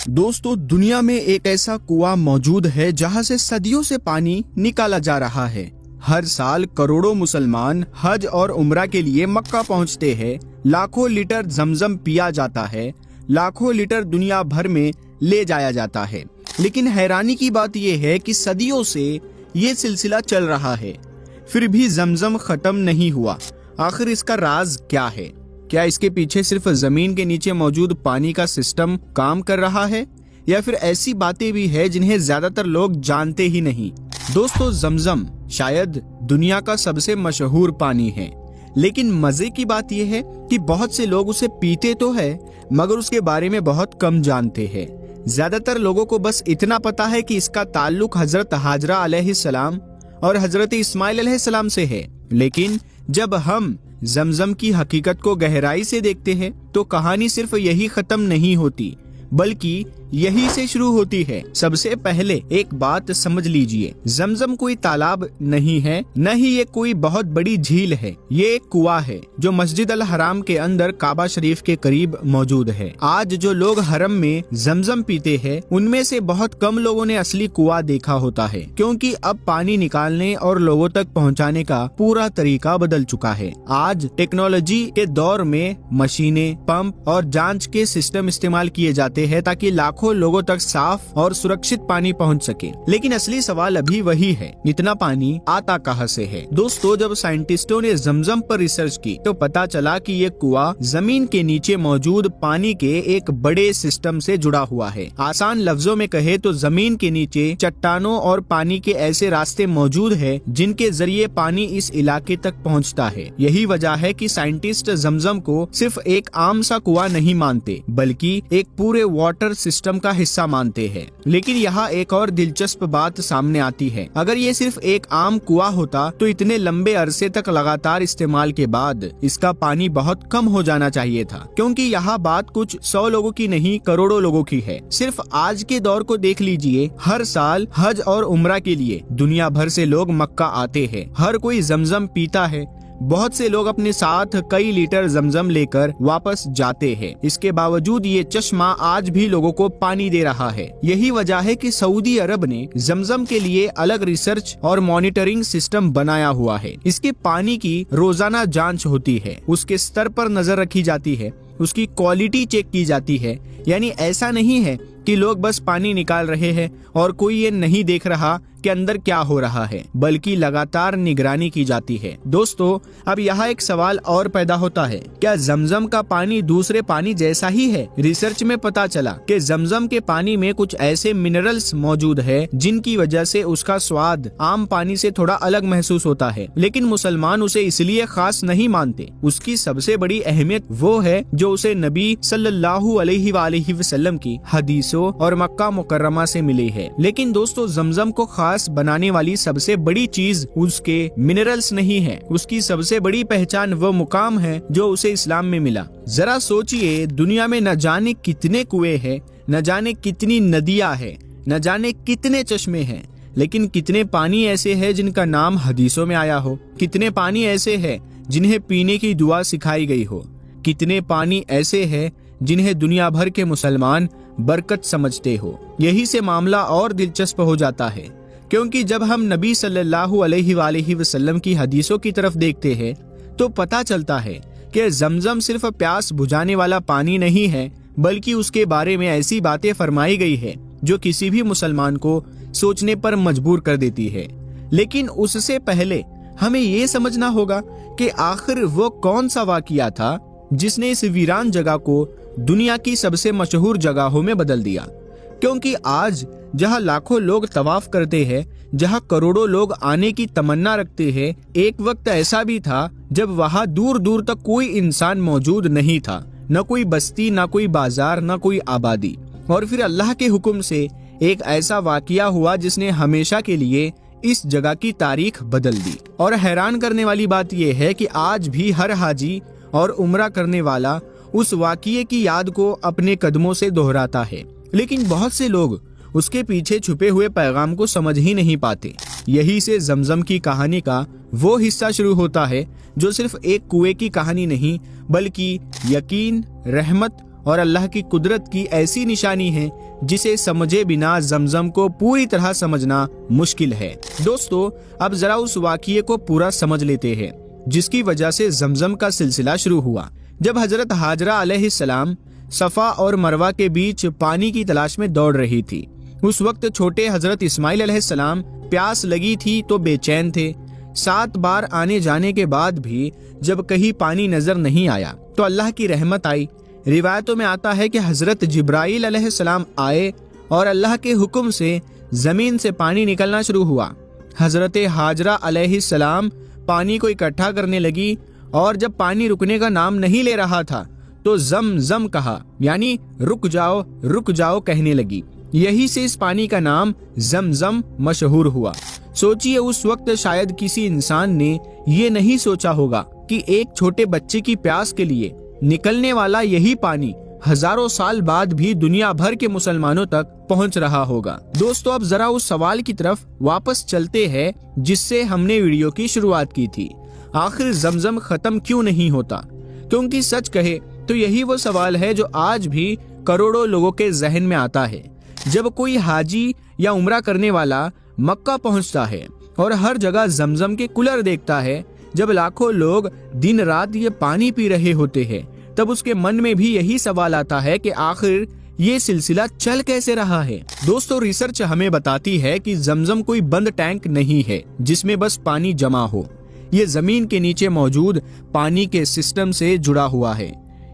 दोस्तों, दुनिया में एक ऐसा कुआं मौजूद है जहां से सदियों से पानी निकाला जा रहा है। हर साल करोड़ों मुसलमान हज और उम्रा के लिए मक्का पहुंचते हैं। लाखों लीटर जमजम पिया जाता है, लाखों लीटर दुनिया भर में ले जाया जाता है। लेकिन हैरानी की बात यह है कि सदियों से ये सिलसिला चल रहा है, फिर भी जमजम खत्म नहीं हुआ। आखिर इसका राज क्या है? क्या इसके पीछे सिर्फ जमीन के नीचे मौजूद पानी का सिस्टम काम कर रहा है, या फिर ऐसी बातें भी है जिन्हें ज्यादातर लोग जानते ही नहीं? दोस्तों, जमजम शायद दुनिया का सबसे मशहूर पानी है, लेकिन मजे की बात यह है कि बहुत से लोग उसे पीते तो है मगर उसके बारे में बहुत कम जानते हैं। ज्यादातर लोगों को बस इतना पता है कि इसका ताल्लुक हजरत हाजरा अलैहिस्सलाम और हजरत इस्माइल अलैहिस्सलाम से है। लेकिन जब हम जमजम की हकीकत को गहराई से देखते हैं तो कहानी सिर्फ यही खत्म नहीं होती, बल्कि यही से शुरू होती है। सबसे पहले एक बात समझ लीजिए, जमजम कोई तालाब नहीं है, न ही ये कोई बहुत बड़ी झील है। ये एक कुआं है जो मस्जिद अल हराम के अंदर काबा शरीफ के करीब मौजूद है। आज जो लोग हरम में जमजम पीते हैं, उनमें से बहुत कम लोगों ने असली कुआं देखा होता है, क्योंकि अब पानी निकालने और लोगों तक पहुँचाने का पूरा तरीका बदल चुका है। आज टेक्नोलॉजी के दौर में मशीनें, पंप और जांच के सिस्टम इस्तेमाल किए जाते हैं ताकि लाखों लोगों तक साफ और सुरक्षित पानी पहुंच सके। लेकिन असली सवाल अभी वही है, इतना पानी आता कहां से है? दोस्तों, जब साइंटिस्टों ने जमजम पर रिसर्च की तो पता चला कि ये कुआं जमीन के नीचे मौजूद पानी के एक बड़े सिस्टम से जुड़ा हुआ है। आसान लफ्जों में कहे तो जमीन के नीचे चट्टानों और पानी के ऐसे रास्ते मौजूद है जिनके जरिए पानी इस इलाके तक पहुँचता है। यही वजह है कि साइंटिस्ट जमजम को सिर्फ एक आम सा कुआं नहीं मानते, बल्कि एक पूरे वाटर सिस्टम का हिस्सा मानते हैं। लेकिन यहाँ एक और दिलचस्प बात सामने आती है। अगर ये सिर्फ एक आम कुआं होता तो इतने लंबे अरसे तक लगातार इस्तेमाल के बाद इसका पानी बहुत कम हो जाना चाहिए था, क्योंकि यहाँ बात कुछ 100 लोगों की नहीं, करोड़ों लोगों की है। सिर्फ आज के दौर को देख लीजिए, हर साल हज और उम्रा के लिए दुनिया भर से लोग मक्का आते हैं। हर कोई जमजम पीता है। बहुत से लोग अपने साथ कई लीटर जमजम लेकर वापस जाते हैं। इसके बावजूद ये चश्मा आज भी लोगों को पानी दे रहा है। यही वजह है कि सऊदी अरब ने जमजम के लिए अलग रिसर्च और मॉनिटरिंग सिस्टम बनाया हुआ है। इसके पानी की रोजाना जांच होती है, उसके स्तर पर नजर रखी जाती है, उसकी क्वालिटी चेक की जाती है। यानी ऐसा नहीं है कि लोग बस पानी निकाल रहे हैं और कोई ये नहीं देख रहा कि अंदर क्या हो रहा है, बल्कि लगातार निगरानी की जाती है। दोस्तों, अब यहाँ एक सवाल और पैदा होता है, क्या जमजम का पानी दूसरे पानी जैसा ही है? रिसर्च में पता चला कि जमजम के पानी में कुछ ऐसे मिनरल्स मौजूद है जिनकी वजह से उसका स्वाद आम पानी से थोड़ा अलग महसूस होता है। लेकिन मुसलमान उसे इसलिए खास नहीं मानते। उसकी सबसे बड़ी अहमियत वो है जो उसे नबी सल्लल्लाहु अलैहि वसल्लम की हदीसों और मक्का मुकर्रमा से मिली है। लेकिन दोस्तों, जमजम को खास बनाने वाली सबसे बड़ी चीज उसके मिनरल्स नहीं है। उसकी सबसे बड़ी पहचान वो मुकाम है जो उसे इस्लाम में मिला। जरा सोचिए, दुनिया में न जाने कितने कुएं हैं, न जाने कितनी नदियां हैं, न जाने कितने चश्मे हैं, लेकिन कितने पानी ऐसे हैं जिनका नाम हदीसों में आया हो? कितने पानी ऐसे हैं जिन्हें पीने की दुआ सिखाई गई हो? कितने पानी ऐसे हैं जिन्हें दुनिया भर के मुसलमान बरकत समझते हो? यही से मामला और दिलचस्प हो जाता है, क्योंकि जब हम नबी सल्लल्लाहु अलैहि वसल्लम की हदीसों की तरफ देखते हैं तो पता चलता है कि जमजम सिर्फ प्यास बुझाने वाला पानी नहीं है, बल्कि उसके बारे में ऐसी बातें फरमाई गई है जो किसी भी मुसलमान को सोचने पर मजबूर कर देती है। लेकिन उससे पहले हमें ये समझना होगा कि आखिर वो कौन सा वाकया था जिसने इस वीरान जगह को दुनिया की सबसे मशहूर जगहों में बदल दिया। क्योंकि आज जहां लाखों लोग तवाफ करते हैं, जहां करोड़ों लोग आने की तमन्ना रखते हैं, एक वक्त ऐसा भी था जब वहां दूर दूर तक कोई इंसान मौजूद नहीं था, न कोई बस्ती, न कोई बाजार, न कोई आबादी। और फिर अल्लाह के हुक्म से एक ऐसा वाकया हुआ जिसने हमेशा के लिए इस जगह की तारीख बदल दी। और हैरान करने वाली बात यह है कि आज भी हर हाजी और उम्रा करने वाला उस वाकये की याद को अपने कदमों से दोहराता है। लेकिन बहुत से लोग उसके पीछे छुपे हुए पैगाम को समझ ही नहीं पाते। यही से जमजम की कहानी का वो हिस्सा शुरू होता है जो सिर्फ एक कुएं की कहानी नहीं, बल्कि यकीन, रहमत और अल्लाह की कुदरत की ऐसी निशानी है जिसे समझे बिना जमजम को पूरी तरह समझना मुश्किल है। दोस्तों, अब जरा उस वाक़ये को पूरा समझ लेते हैं जिसकी वजह से जमजम का सिलसिला शुरू हुआ। जब हजरत हाजरा अलैहिस्सलाम सफा और मरवा के बीच पानी की तलाश में दौड़ रही थी, उस वक्त छोटे हजरत इस्माइल अलैहिस्सलाम प्यास लगी थी तो बेचैन थे। 7 बार आने जाने के बाद भी जब कहीं पानी नजर नहीं आया तो अल्लाह की रहमत आई। रिवायतों में आता है कि हजरत जिब्राइल अलैहिस्सलाम आए और अल्लाह के हुक्म से जमीन से पानी निकलना शुरू हुआ। हजरत हाजरा अलैहिस्सलाम पानी को इकट्ठा करने लगी और जब पानी रुकने का नाम नहीं ले रहा था तो जम जम कहा, यानी रुक जाओ कहने लगी। यही से इस पानी का नाम जमजम मशहूर हुआ। सोचिए, उस वक्त शायद किसी इंसान ने ये नहीं सोचा होगा कि एक छोटे बच्चे की प्यास के लिए निकलने वाला यही पानी हजारों साल बाद भी दुनिया भर के मुसलमानों तक पहुंच रहा होगा। दोस्तों, अब जरा उस सवाल की तरफ वापस चलते हैं जिससे हमने वीडियो की शुरुआत की थी। आखिर जमजम खत्म क्यों नहीं होता? क्योंकि सच कहे तो यही वो सवाल है जो आज भी करोड़ों लोगों के जहन में आता है। जब कोई हाजी या उम्रा करने वाला मक्का पहुंचता है और हर जगह जमजम के कूलर देखता है, जब लाखों लोग दिन रात ये पानी पी रहे होते हैं, तब उसके मन में भी यही सवाल आता है कि आखिर ये सिलसिला चल कैसे रहा है। दोस्तों, रिसर्च हमें बताती है कि जमजम कोई बंद टैंक नहीं है जिसमें बस पानी जमा हो। ये जमीन के नीचे मौजूद पानी के सिस्टम से जुड़ा हुआ है।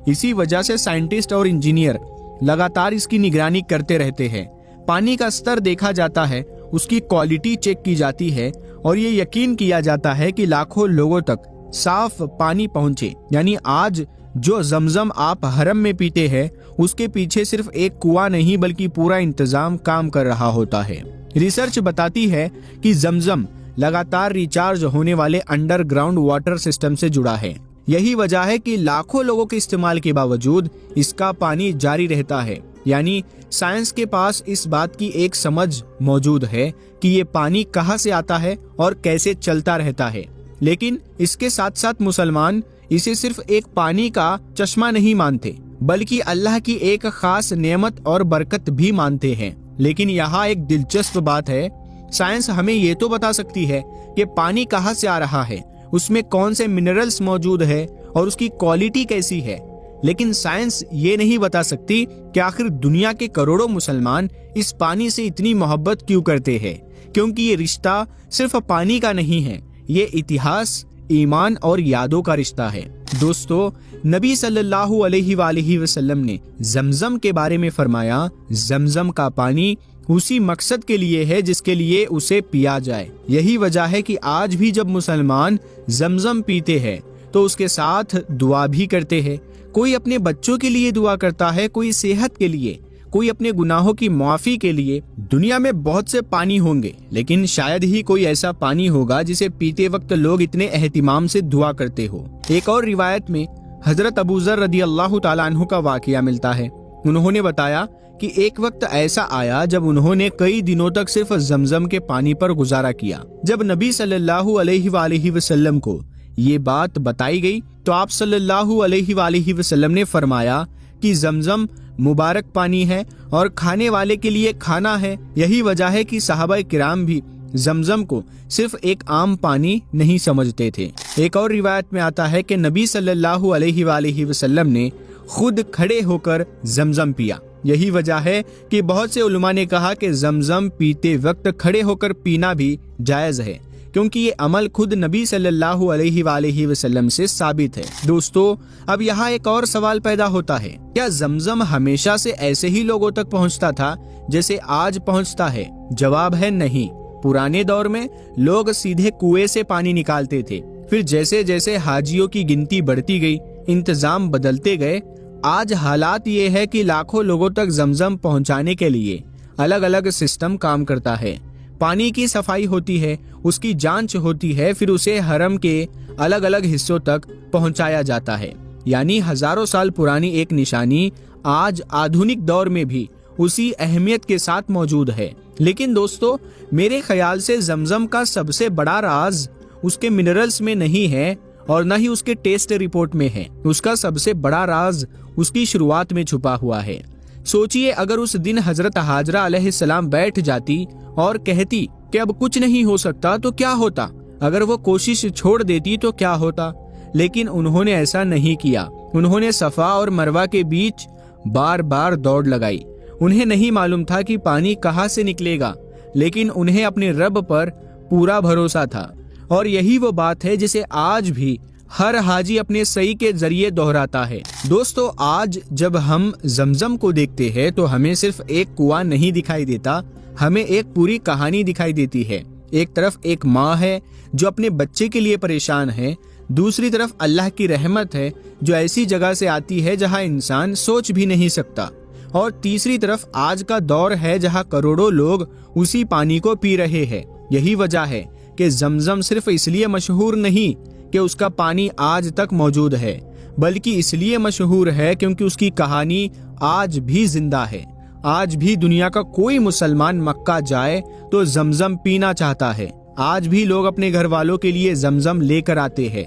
इसी वजह से साइंटिस्ट और इंजीनियर लगातार इसकी निगरानी करते रहते हैं। पानी का स्तर देखा जाता है, उसकी क्वालिटी चेक की जाती है और ये यकीन किया जाता है कि लाखों लोगों तक साफ पानी पहुंचे। यानी आज जो जमजम आप हरम में पीते हैं, उसके पीछे सिर्फ एक कुआं नहीं बल्कि पूरा इंतजाम काम कर रहा होता है। रिसर्च बताती है कि जमजम लगातार रिचार्ज होने वाले अंडरग्राउंड वाटर सिस्टम से जुड़ा है। यही वजह है कि लाखों लोगों के इस्तेमाल के बावजूद इसका पानी जारी रहता है। यानी साइंस के पास इस बात की एक समझ मौजूद है कि ये पानी कहाँ से आता है और कैसे चलता रहता है। लेकिन इसके साथ साथ मुसलमान इसे सिर्फ एक पानी का चश्मा नहीं मानते, बल्कि अल्लाह की एक खास नेमत और बरकत भी मानते हैं। लेकिन यहाँ एक दिलचस्प बात है, साइंस हमें ये तो बता सकती है कि पानी कहाँ से आ रहा है, उसमें कौन से मिनरल्स मौजूद है और उसकी क्वालिटी कैसी है, लेकिन साइंस ये नहीं बता सकती कि आखिर दुनिया के करोड़ों मुसलमान इस पानी से इतनी मोहब्बत क्यों करते हैं। क्योंकि ये रिश्ता सिर्फ पानी का नहीं है, ये इतिहास, ईमान और यादों का रिश्ता है। दोस्तों, नबी सल्लल्लाहु अलैहि वसल्लम ने जमजम के बारे में फरमाया, जमजम का पानी उसी मकसद के लिए है जिसके लिए उसे पिया जाए। यही वजह है कि आज भी जब मुसलमान जमजम पीते हैं तो उसके साथ दुआ भी करते हैं। कोई अपने बच्चों के लिए दुआ करता है, कोई सेहत के लिए, कोई अपने गुनाहों की माफी के लिए। दुनिया में बहुत से पानी होंगे, लेकिन शायद ही कोई ऐसा पानी होगा जिसे पीते वक्त लोग इतने एहतिमाम से दुआ करते हो। एक और रिवायत में हजरत अबू ज़र रदी अल्लाह तआला अन्हु का वाकया मिलता है। उन्होंने बताया कि एक वक्त ऐसा आया जब उन्होंने कई दिनों तक सिर्फ जमजम के पानी पर गुजारा किया। जब नबी सल्लल्लाहु अलैहि वसल्लम को ये बात बताई गई तो आप सल्लल्लाहु अलैहि वसल्लम ने फरमाया कि जमजम मुबारक पानी है और खाने वाले के लिए खाना है। यही वजह है कि सहाबा किराम भी जमजम को सिर्फ एक आम पानी नहीं समझते थे। एक और रिवायत में आता है कि नबी सल्लल्लाहु अलैहि वसल्लम ने खुद खड़े होकर जमजम पिया। यही वजह है कि बहुत से उलमा ने कहा कि जमजम पीते वक्त खड़े होकर पीना भी जायज है, क्योंकि ये अमल खुद नबी सल्लल्लाहु अलैहि वसल्लम से साबित है। दोस्तों, अब यहाँ एक और सवाल पैदा होता है, क्या जमजम हमेशा से ऐसे ही लोगों तक पहुँचता था जैसे आज पहुँचता है? जवाब है नहीं। पुराने दौर में लोग सीधे कुएं से पानी निकालते थे। फिर जैसे जैसे हाजियों की गिनती बढ़ती गई, इंतजाम बदलते गए, आज हालात ये है कि लाखों लोगों तक जमजम पहुंचाने के लिए अलग अलग सिस्टम काम करता है। पानी की सफाई होती है, उसकी जांच होती है, फिर उसे हरम के अलग अलग हिस्सों तक पहुंचाया जाता है। यानी हजारों साल पुरानी एक निशानी आज आधुनिक दौर में भी उसी अहमियत के साथ मौजूद है। लेकिन दोस्तों, मेरे ख्याल से जमजम का सबसे बड़ा राज उसके मिनरल्स में नहीं है और न ही उसके टेस्ट रिपोर्ट में है। उसका सबसे बड़ा राज उसकी शुरुआत में छुपा हुआ है। सोचिए अगर उस दिन हजरत हाजरा अलैहिस्सलाम बैठ जाती और कहती कि अब कुछ नहीं हो सकता तो क्या होता, अगर वो कोशिश छोड़ देती तो क्या होता। लेकिन उन्होंने ऐसा नहीं किया। उन्होंने सफा और मरवा के बीच बार बार दौड़ लगाई। उन्हें नहीं मालूम था कि पानी कहाँ से निकलेगा, लेकिन उन्हें अपने रब पर पूरा भरोसा था। और यही वो बात है जिसे आज भी हर हाजी अपने सही के जरिए दोहराता है। दोस्तों, आज जब हम जमजम को देखते हैं तो हमें सिर्फ एक कुआं नहीं दिखाई देता, हमें एक पूरी कहानी दिखाई देती है। एक तरफ एक माँ है जो अपने बच्चे के लिए परेशान है, दूसरी तरफ अल्लाह की रहमत है जो ऐसी जगह से आती है जहाँ इंसान सोच भी नहीं सकता, और तीसरी तरफ आज का दौर है जहाँ करोड़ों लोग उसी पानी को पी रहे हैं। यही वजह है कि जमजम सिर्फ इसलिए मशहूर नहीं कि उसका पानी आज तक मौजूद है, बल्कि इसलिए मशहूर है क्योंकि उसकी कहानी आज भी जिंदा है। आज भी दुनिया का कोई मुसलमान मक्का जाए तो जमजम पीना चाहता है। आज भी लोग अपने घर वालों के लिए जमजम लेकर आते हैं।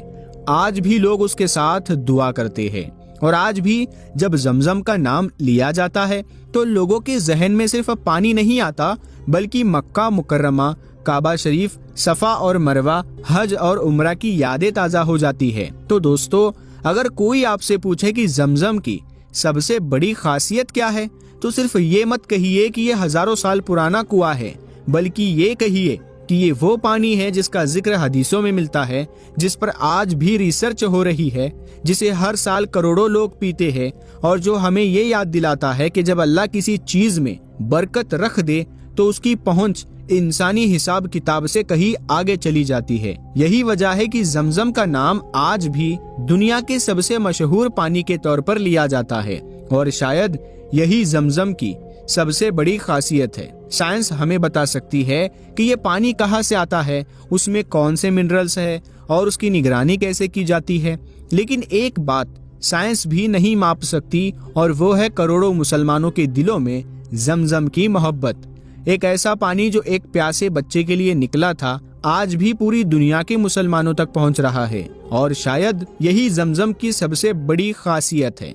आज भी लोग उसके साथ दुआ करते हैं। और आज भी जब जमजम का नाम लिया जाता है तो लोगों के जहन में सिर्फ पानी नहीं आता, बल्कि मक्का मुकर्रमा, काबा शरीफ, सफा और मरवा, हज और उम्रा की यादें ताजा हो जाती है। तो दोस्तों, अगर कोई आपसे पूछे कि जमजम की सबसे बड़ी खासियत क्या है, तो सिर्फ ये मत कहिए कि ये हजारों साल पुराना कुआं है, बल्कि ये कहिए कि ये वो पानी है जिसका जिक्र हदीसों में मिलता है, जिस पर आज भी रिसर्च हो रही है, जिसे हर साल करोड़ों लोग पीते हैं, और जो हमें ये याद दिलाता है कि जब अल्लाह किसी चीज में बरकत रख दे तो उसकी पहुंच इंसानी हिसाब किताब से कहीं आगे चली जाती है। यही वजह है कि जमजम का नाम आज भी दुनिया के सबसे मशहूर पानी के तौर पर लिया जाता है, और शायद यही जमजम की सबसे बड़ी खासियत है। साइंस हमें बता सकती है कि ये पानी कहाँ से आता है, उसमें कौन से मिनरल्स है और उसकी निगरानी कैसे की जाती है, लेकिन एक बात साइंस भी नहीं माप सकती, और वो है करोड़ों मुसलमानों के दिलों में जमजम की मोहब्बत। एक ऐसा पानी जो एक प्यासे बच्चे के लिए निकला था, आज भी पूरी दुनिया के मुसलमानों तक पहुंच रहा है, और शायद यही जमजम की सबसे बड़ी खासियत है।